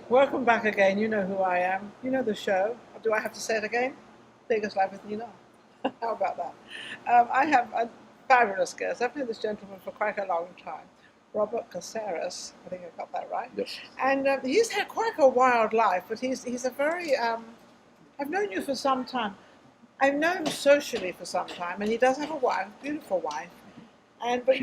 Welcome back again. You know who I am. You know the show. Do I have to say it again? Biggest Life with Ninon. How about that? I have a fabulous guest. I've known this gentleman for quite a long time. Robert Caceres. I think I got that right. Yes. And he's had quite a wild life, but he's a very. I've known you for some time. I've known him socially for some time, and he does have a wife, beautiful wife. But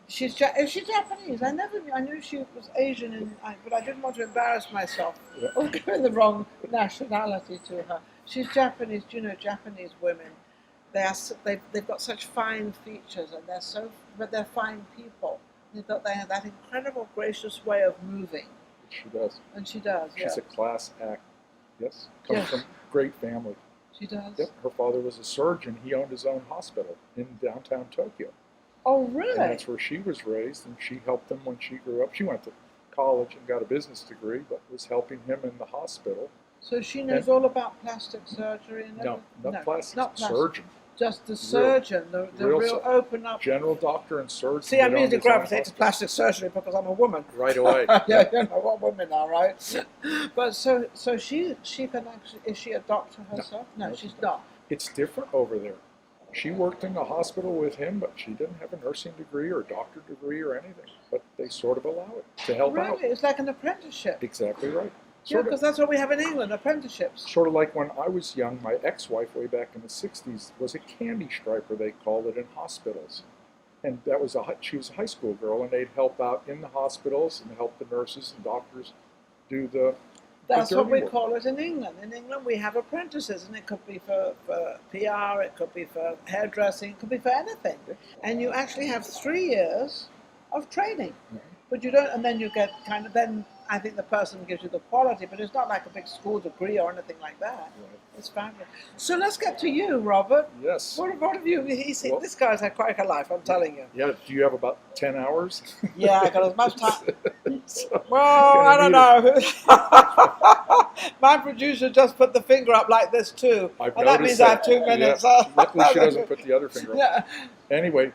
She's Japanese. Is she Japanese? I knew she was Asian, but I didn't want to embarrass myself or give the wrong nationality to her. She's Japanese. Do you know Japanese women? They've got such fine features, and they're fine people. They have that incredible, gracious way of moving. She does. And she does. She's a class act. Yes. Comes from great family. She does. Yep. Her father was a surgeon. He owned his own hospital in downtown Tokyo. Oh, really? And that's where she was raised, and she helped him when she grew up. She went to college and got a business degree, but was helping him in the hospital. So she knows all about plastic surgery and everything? No, not plastic. Surgeon. Just the surgeon, the real open up. General doctor and surgeon. See, I'm easy to gravitate to plastic surgery because I'm a woman. Right away. Yeah, you know what women are, right? But so she can actually, is she a doctor herself? No, she's not. It's different over there. She worked in the hospital with him, but she didn't have a nursing degree or a doctor degree or anything. But they sort of allow it to help out. Really? It's like an apprenticeship. Exactly right. Yeah, because that's what we have in England, apprenticeships. Sort of like when I was young, my ex-wife way back in the 60s was a candy striper, they called it, in hospitals. And that was she was a high school girl, and they'd help out in the hospitals and help the nurses and doctors do the That's what we work. call it in England. In England, we have apprentices, and it could be for PR, it could be for hairdressing, it could be for anything. And you actually have 3 years of training. But you don't, and then you get then I think the person gives you the quality, but it's not like a big school degree or anything like that. Right. It's fabulous. So let's get to you, Robert. Yes. What have you? This guy's had quite a life, I'm telling you. Yeah. Do you have about 10 hours? Yeah, I got as much time. So, well, I don't know. My producer just put the finger up like this too, and that means I have 2 minutes. Yeah. Luckily, she doesn't put the other finger up. Yeah. Anyway.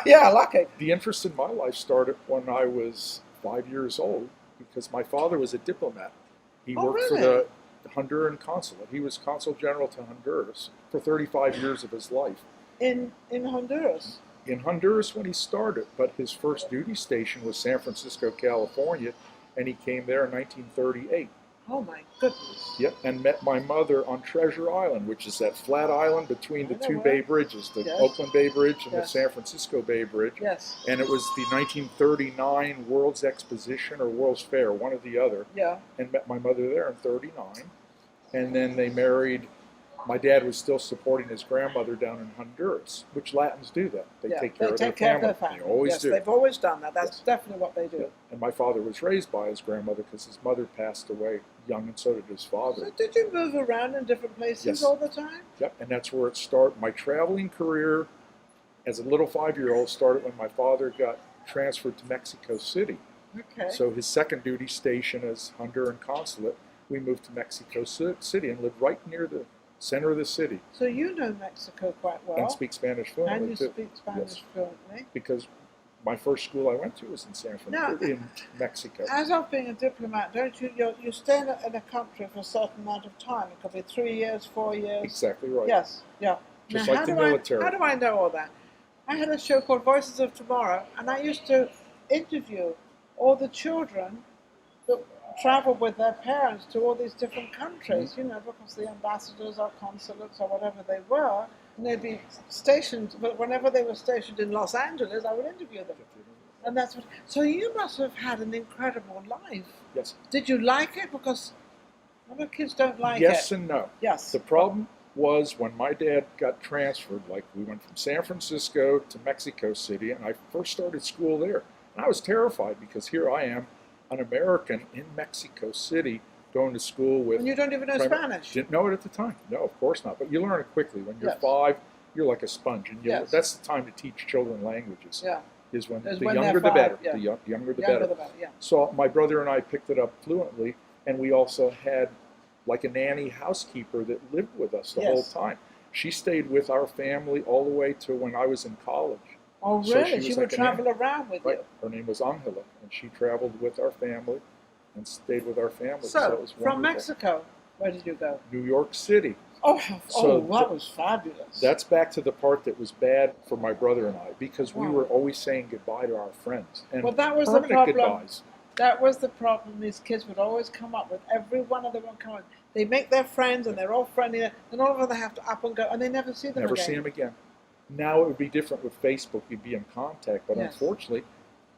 Yeah, lucky. The interest in my life started when I was 5 years old, because my father was a diplomat. He worked for the Honduran consulate. He was consul general to Honduras for 35 years of his life. In Honduras? In Honduras when he started, but his first duty station was San Francisco, California, and he came there in 1938. Oh my goodness. Yep, and met my mother on Treasure Island, which is that flat island between the two Bay Bridges, the Oakland Bay Bridge and the San Francisco Bay Bridge. Yes. And it was the 1939 World's Exposition or World's Fair, one or the other. Yeah. And met my mother there in 39. And then they married. My dad was still supporting his grandmother down in Honduras, which Latins do that. They take care of their family. They always do. They've always done that. That's definitely what they do. Yeah. And my father was raised by his grandmother because his mother passed away young, and so did his father. So did you move around in different places all the time? Yep, and that's where it started. My traveling career as a little 5-year-old started when my father got transferred to Mexico City. Okay. So his second duty station as Honduran consulate, we moved to Mexico City and lived right near the center of the city. So you know Mexico quite well. And speak Spanish fluently, and you speak Spanish fluently. Because my first school I went to was in San Francisco, in Mexico. As of being a diplomat, don't you stay in a country for a certain amount of time? It could be 3 years, 4 years. Exactly right. Yes, yeah. Just now, like the military. How do I know all that? I had a show called Voices of Tomorrow, and I used to interview all the children that traveled with their parents to all these different countries, because the ambassadors or consulates or whatever they were, and they'd be stationed, but whenever they were stationed in Los Angeles, I would interview them. And that's what. So you must have had an incredible life. Yes. Did you like it? Because a lot of kids don't like it. Yes and no. Yes. The problem was when my dad got transferred, like we went from San Francisco to Mexico City, and I first started school there. And I was terrified because here I am, an American in Mexico City, going to school with... And you don't even know Spanish. Didn't know it at the time. No, of course not. But you learn it quickly. When you're 5, you're like a sponge. And that's the time to teach children languages. Yeah. Is when the younger the better. Yeah. The younger the better. Yeah. So my brother and I picked it up fluently, and we also had like a nanny housekeeper that lived with us the whole time. She stayed with our family all the way to when I was in college. Oh, really? So she would travel around with you? Her name was Angela, and she traveled with our family and stayed with our family. So, it was from wonderful. Mexico, where did you go? New York City. Oh, So that was fabulous. That's back to the part that was bad for my brother and I, because we Wow. were always saying goodbye to our friends. And Well, that was the permanent problem. goodbyes. That was the problem. These kids would always come up with, every one of them would come up. They make their friends and they're all friendly, and all of them they have to up and go, and they never see them Never again. see them again. Now it would be different with Facebook. You'd be in contact, but Yes. unfortunately,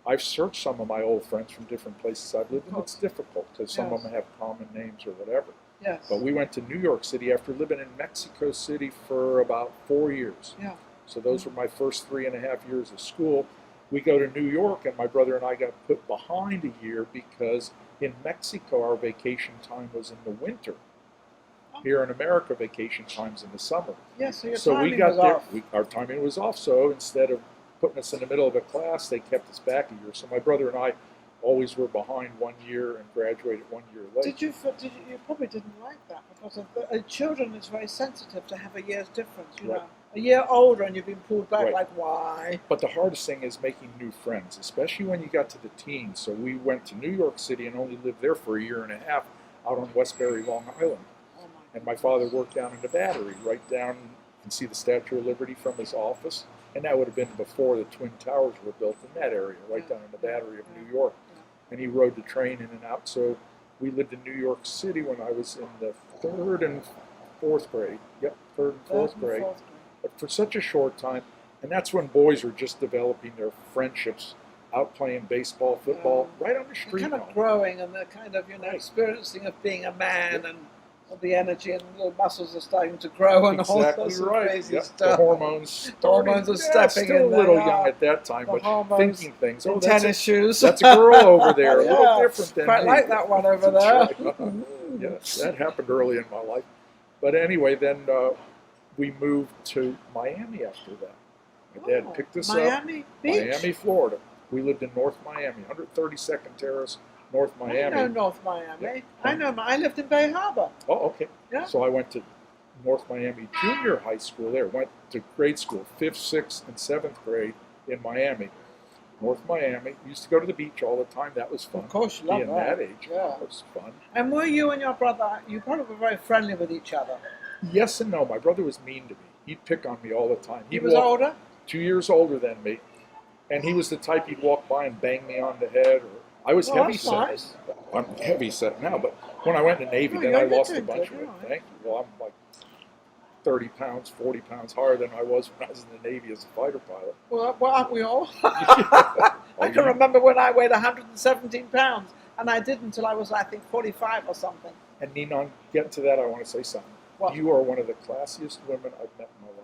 I've searched some of my old friends from different places I've lived in. It's difficult because some of Yes. them have common names or whatever. Yes. But we went to New York City after living in Mexico City for about 4 years. Yeah. So those were my first 3.5 years of school. We go to New York, and my brother and I got put behind a year because in Mexico our vacation time was in the winter. Here in America, vacation time's in the summer. Yes, so your So timing we got was there. off. Our timing was off. So instead of putting us in the middle of a class, they kept us back a year. So my brother and I always were behind 1 year and graduated 1 year late. Did you probably didn't like that because children is very sensitive to have a year's difference. You Right. know, a year older and you've been pulled back. Right. Like why? But the hardest thing is making new friends, especially when you got to the teens. So we went to New York City and only lived there for 1.5 years out on Westbury, Long Island. Oh And my father worked down in the Battery, right down, you can see the Statue of Liberty from his office. And that would have been before the Twin Towers were built in that area, right down in the Battery of New York. And he rode the train in and out. So we lived in New York City when I was in the 3rd and 4th grade. Yep, 3rd and 4th grade. But for such a short time. And that's when boys are just developing their friendships, out playing baseball, football, right on the They're street. kind of growing and they're kind of experiencing of being a man and all the energy and little muscles are starting to grow and all Exactly sorts of right. crazy Yep. stuff. The hormones. The hormones are stepping still in a little there, young at that time, the but hormones thinking things. in that's tennis shoes. That's a girl over there, a little Yeah. different than Quite me. like that one over That's there. right. Yes, that happened early in my life. But anyway, then we moved to Miami after that. My dad picked us up. Miami Beach? Miami, Florida. We lived in North Miami, 132nd Terrace, North Miami. I know North Miami. Yeah. I lived in Bay Harbor. Oh, okay. Yeah. So I went to North Miami Junior High School there. Went to grade school, 5th, 6th, and 7th grade in Miami. North Miami. Used to go to the beach all the time. That was fun. Of course, you love Being that. that age, Yeah. it was fun. And were you and your brother, you probably were very friendly with each other. Yes and no. My brother was mean to me. He'd pick on me all the time. He was older? 2 years older than me. And he was the type he'd walk by and bang me on the head. Or I was heavy that's set. nice. I'm heavy set now, but when I went in the Navy, Oh, then you're I lost a doing bunch good, of it. you're all right. Thank you. Well, I'm like 30 pounds, 40 pounds higher than I was when I was in the Navy as a fighter pilot. Well, aren't we all? Oh, I can remember when I weighed 117 pounds, and I did until I was, I think, 45 or something. And Ninon, getting to that, I want to say something. What? You are one of the classiest women I've met in my life.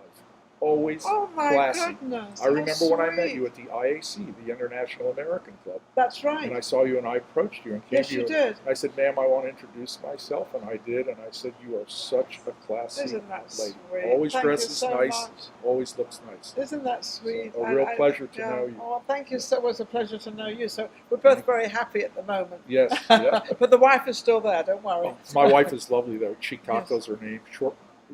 Always Oh my classy. goodness! I remember how when I met sweet. you at the IAC, the International American Club. That's right. And I saw you and I approached you and gave Yes, you. you did. I said, "Ma'am, I want to introduce myself," and I did. And I said, "You are such a classy Isn't that lady. sweet? Always Thank you dresses so nice. much. Always looks nice." Isn't that sweet? So, a real pleasure to yeah. know you. Oh, thank you. So it was a pleasure to know you. So we're both very happy at the moment. Yes. Yeah. But the wife is still there. Don't worry. Oh, my wife is lovely though. Chika Yes. is her name.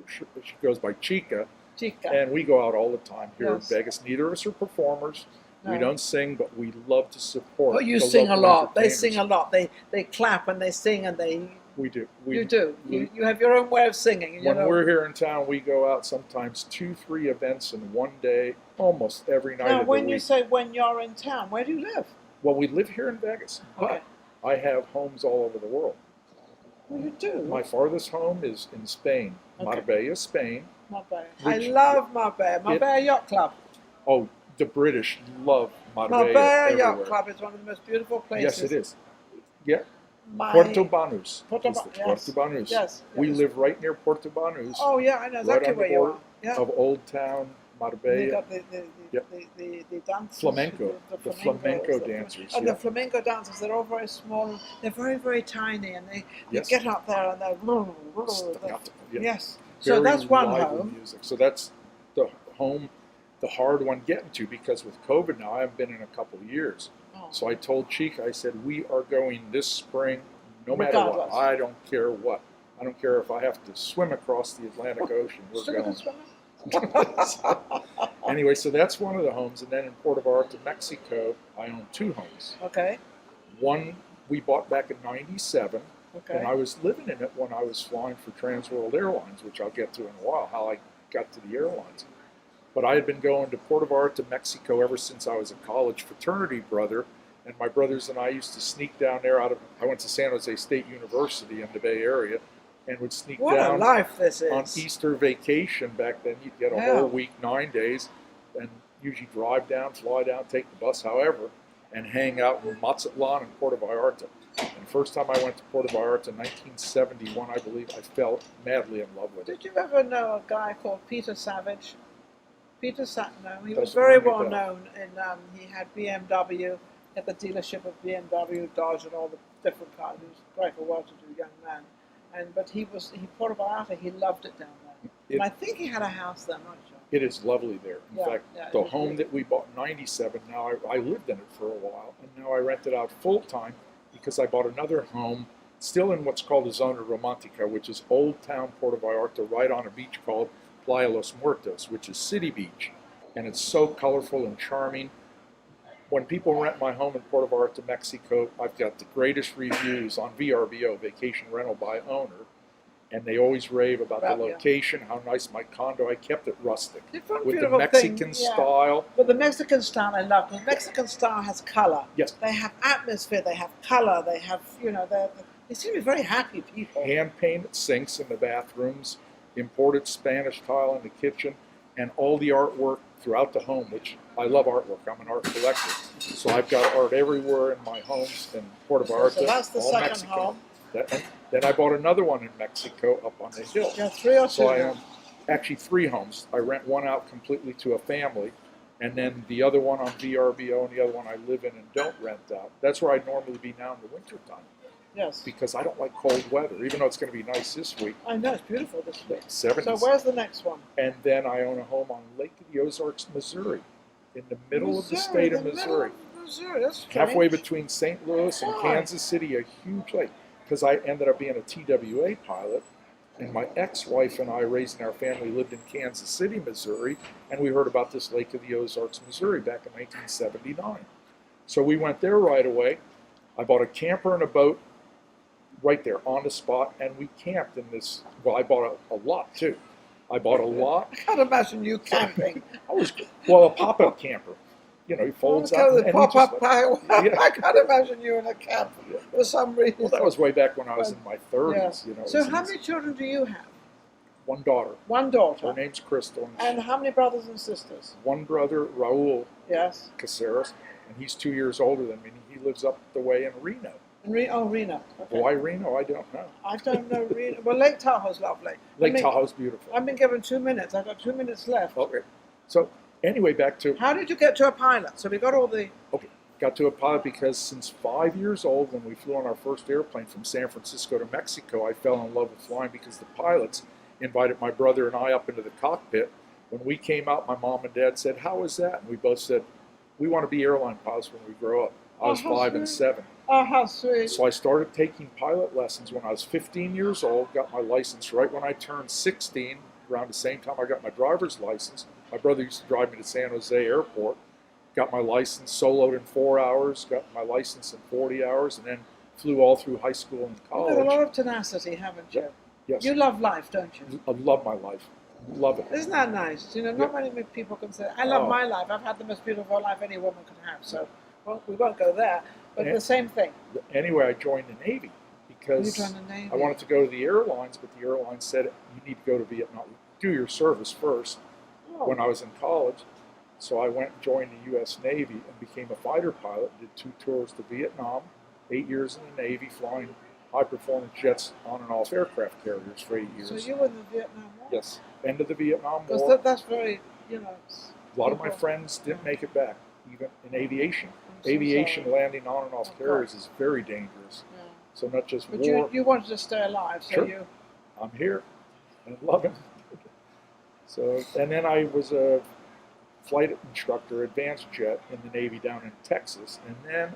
She goes by Chika. Chika. And we go out all the time here Yes. in Vegas. Neither of us are performers. No. We don't sing, but we love to support. Oh, you the sing a local lot. They entertainers. sing a lot. They clap and they sing and they. We do. You do. You have your own way of singing. You When know. we're here in town, we go out sometimes 2-3 events in one day, almost every night Now, of the when week. you say when you're in town, where do you live? Well, we live here in Vegas, Okay. but I have homes all over the world. Well, you do. My farthest home is in Spain, Okay. Marbella, Spain. Marbella. Which- I love Marbella. Marbella Yacht Club. Oh, the British love Marbella Marbella everywhere. Yacht Club is one of the most beautiful places. Yes, it is. Yeah. My- Puerto Banús. Puerto is the- Ba- yes. Puerto Banús. Yes, We yes. live right near Puerto Banús, Oh yeah, I know right exactly on the where you border are. Yeah. of Old Town, They Marbella. got Yep. the dancers. Flamenco. The flamenco the- dancers, And yeah. the flamenco dancers, they're all very small. They're very, very tiny, and they Yes. get up there and they're. Yeah. Yes. So Very that's one lively home. music. So that's the home, the hard one getting to, because with COVID now, I haven't been in a couple of years. Oh. So I told Chika, I said, we are going this spring, no matter Regardless. what. I don't care what. I don't care if I have to swim across the Atlantic Ocean. We're Still going. gonna swim? Anyway, so that's one of the homes. And then in Puerto Vallarta, Mexico, I own 2 homes. Okay. One we bought back in '97, Okay. and I was living in it when I was flying for Trans World Airlines, which I'll get to in a while, how I got to the airlines. But I had been going to Puerto Vallarta, Mexico ever since I was a college fraternity brother, and my brothers and I used to sneak down there I went to San Jose State University in the Bay Area, and would sneak What down a life this is. on Easter vacation back then. You'd get a Yeah. whole week, 9 days, and usually drive down, fly down, take the bus, however, and hang out in Mazatlan and Puerto Vallarta. And the first time I went to Puerto Vallarta in 1971, I believe, I fell madly in love with it. Did you ever know a guy called Peter Savage? Peter Satno. He was Doesn't very ring a well bell. known he had BMW at the dealership of BMW, Dodge, and all the different cars. He was quite a well-to-do young man. But he Puerto Vallarta, he loved it down there. And I think he had a house there, I'm not sure. It is lovely there. In Yeah, fact, yeah, the it is home that we bought in '97, now I lived in it for a while, and now I rent it out full-time because I bought another home still in what's called the Zona Romantica, which is Old Town Puerto Vallarta, right on a beach called Playa Los Muertos, which is City Beach. And it's so colorful and charming. When people rent my home in Puerto Vallarta, Mexico, I've got the greatest reviews on VRBO, Vacation Rental by Owner, and they always rave about the location, how nice my condo. I kept it rustic with the Mexican style. But the Mexican style I love. The Mexican style has color. Yes. They have atmosphere. They have color. They have, they seem to be very happy people. Hand-painted sinks in the bathrooms, imported Spanish tile in the kitchen, and all the artwork throughout the home, which I love artwork. I'm an art collector. So I've got art everywhere in my homes in Puerto Vallarta. So that's the all second Mexican. home. Then I bought another one in Mexico up on the hill. You have 3 or 2? So I own actually 3 homes. I rent one out completely to a family, and then the other one on VRBO, and the other one I live in and don't rent out. That's where I'd normally be now in the wintertime. Yes. Because I don't like cold weather, even though it's going to be nice this week. I know, it's beautiful this week. 70s. So where's the next one? And then I own a home on Lake of the Ozarks, Missouri, in the middle of the state of Missouri. That's strange. Halfway between St. Louis and Kansas City, a huge lake. Because I ended up being a TWA pilot, and my ex-wife and I, raising our family, lived in Kansas City, Missouri, and we heard about this Lake of the Ozarks, Missouri, back in 1979. So we went there right away. I bought a camper and a boat right there on the spot, and we camped in this. Well, I bought a lot too. I bought a lot. I can't imagine you camping. A pop-up camper. You know, he folds out. And Pop-up pile. Yeah. I can't imagine you in a camp for some reason. Well, that was way back when I was in my 30s. Yeah. You know. So how many children do you have? One daughter. One daughter. Her name's Crystal. And how many brothers and sisters? One brother, Raul. Yes. Caceres, and he's 2 years older than me. He lives up the way in Reno. Reno. Okay. Why Reno? I don't know. I don't know Reno. Well, Lake Tahoe's lovely. Tahoe's beautiful. I've been given 2 minutes. I've got 2 minutes left. Okay. So anyway, back to... How did you get to a pilot? So we got all the... Okay. Got to a pilot because since 5 years old, when we flew on our first airplane from San Francisco to Mexico, I fell in love with flying because the pilots invited my brother and I up into the cockpit. When we came out, my mom and dad said, "How was that?" And we both said, "We want to be airline pilots when we grow up." I was 5 and 7. Oh, how sweet. So I started taking pilot lessons when I was 15 years old, got my license right when I turned 16, around the same time I got my driver's license. My brother used to drive me to San Jose Airport, got my license, soloed in 4 hours, got my license in 40 hours, and then flew all through high school and college. You've got a lot of tenacity, haven't you? Yes. You love life, don't you? I love my life. Love it. Isn't that nice? You know, not many people can say, I love my life. I've had the most beautiful life any woman could have. So, well, we won't go there. But the same thing. Anyway, I joined the Navy because I wanted to go to the airlines, but the airlines said you need to go to Vietnam. Do your service first when I was in college. So I went and joined the U.S. Navy and became a fighter pilot, did 2 tours to Vietnam, 8 years in the Navy, flying high-performance jets on and off aircraft carriers for 8 years. So you were in the Vietnam War? Yes, end of the Vietnam War. Because that's very, you know... A lot of my friends didn't make it back, even in aviation. Aviation landing on and off carriers is very dangerous. Yeah. So not just but war. You wanted to stay alive, so sure. I'm here and love it. So, and then I was a flight instructor, advanced jet in the Navy down in Texas. And then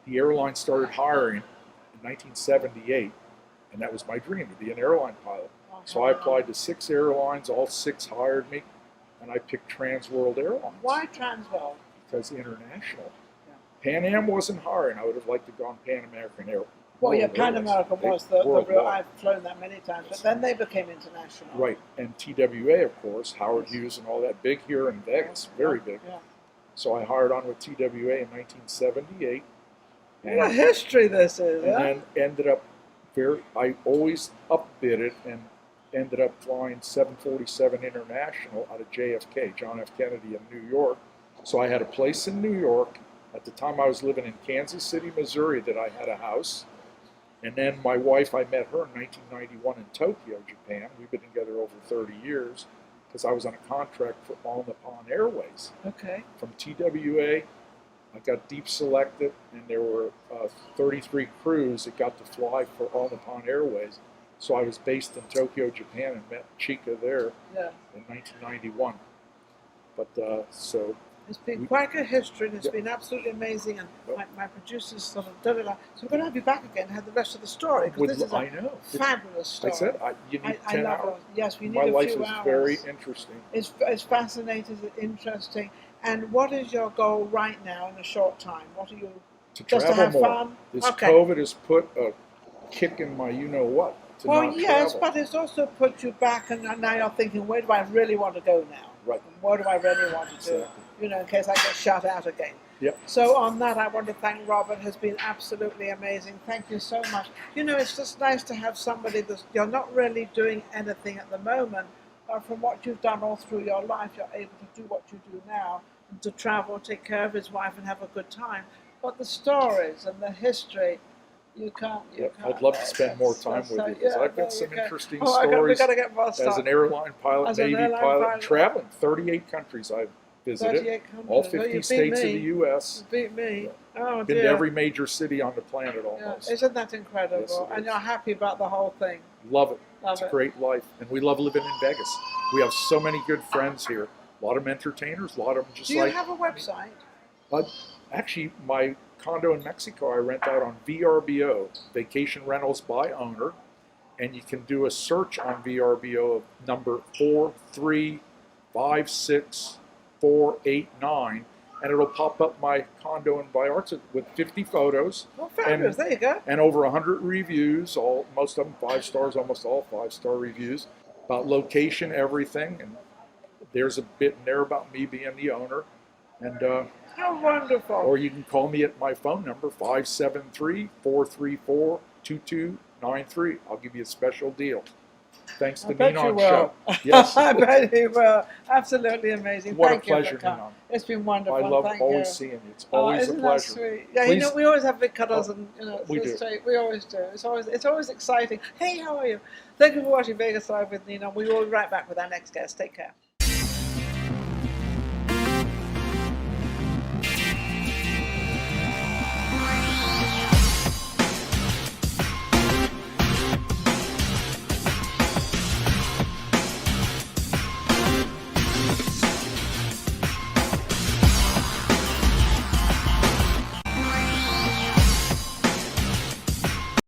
the airline started hiring in 1978, and that was my dream, to be an airline pilot. So I applied to 6 airlines, all 6 hired me, and I picked Trans World Airlines. Why Trans World? Because international. Pan Am wasn't hiring. I would have liked to go on Pan American Air. Well, yeah, Pan American was the real. Worldwide. I've flown that many times, but then they became international. Right, and TWA, of course, Howard Hughes and all that, big here in Vegas, very big. Yeah. So I hired on with TWA in 1978. What a history this is, and then ended up I always upbid it and ended up flying 747 International out of JFK, John F. Kennedy in New York. So I had a place in New York. At the time I was living in Kansas City, Missouri, that I had a house. And then my wife, I met her in 1991 in Tokyo, Japan. We've been together over 30 years because I was on a contract for All Nippon Airways. Okay. From TWA, I got deep selected, and there were 33 crews that got to fly for All Nippon Airways. So I was based in Tokyo, Japan, and met Chika there in 1991. But so it's been quite a history, and it's been absolutely amazing. And my producers sort of so we're going to have you back again and have the rest of the story because this is a fabulous story. I said you need 10 hours. Yes, we need My a life few is hours. very interesting. It's fascinating, it's interesting. And what is your goal right now in a short time? What are you to just travel to have more. fun? This COVID has put a kick in my you-know-what. Well, yes, but it's also put you back, and now you're thinking, where do I really want to go now? Right. And what do I really want to do? You know, in case I get shut out again. Yep. So on that, I want to thank Robert. It has been absolutely amazing. Thank you so much. You know, it's just nice to have somebody that you're not really doing anything at the moment, but from what you've done all through your life, you're able to do what you do now, and to travel, take care of his wife, and have a good time. But the stories and the history, you can't. I'd love to spend more time with you because I've got some interesting stories we got to get more as an airline pilot, Navy pilot, traveling 38 countries I've visited, 38 countries. all 50 states of the U.S. You beat me. Oh, been to every major city on the planet almost. Isn't that incredible? Yes, and you're happy about the whole thing. Love it. It's a great life, and we love living in Vegas. We have so many good friends here. A lot of entertainers, a lot of them just like. Do you have a website? Actually, my condo in Mexico I rent out on VRBO, Vacation Rentals by Owner, and you can do a search on VRBO of number 4356489, and it'll pop up my condo in Vallarta with 50 photos. Oh, fabulous! There you go. And over 100 reviews, most of them 5 stars, almost all 5-star reviews, about location, everything, and there's a bit in there about me being the owner, and. How wonderful. Or you can call me at my phone number, 573-434-2293. I'll give you a special deal. Thanks to Ninon show. Yes. I bet you will. Absolutely amazing. What Thank a pleasure, you Ninon. It's been wonderful. I love Thank always you. seeing you. It's always a pleasure. Sweet? Yeah, Please. you know, we always have big cuddles and we do. We always do. It's always exciting. Hey, how are you? Thank you for watching Vegas Live with Ninon. We will be right back with our next guest. Take care.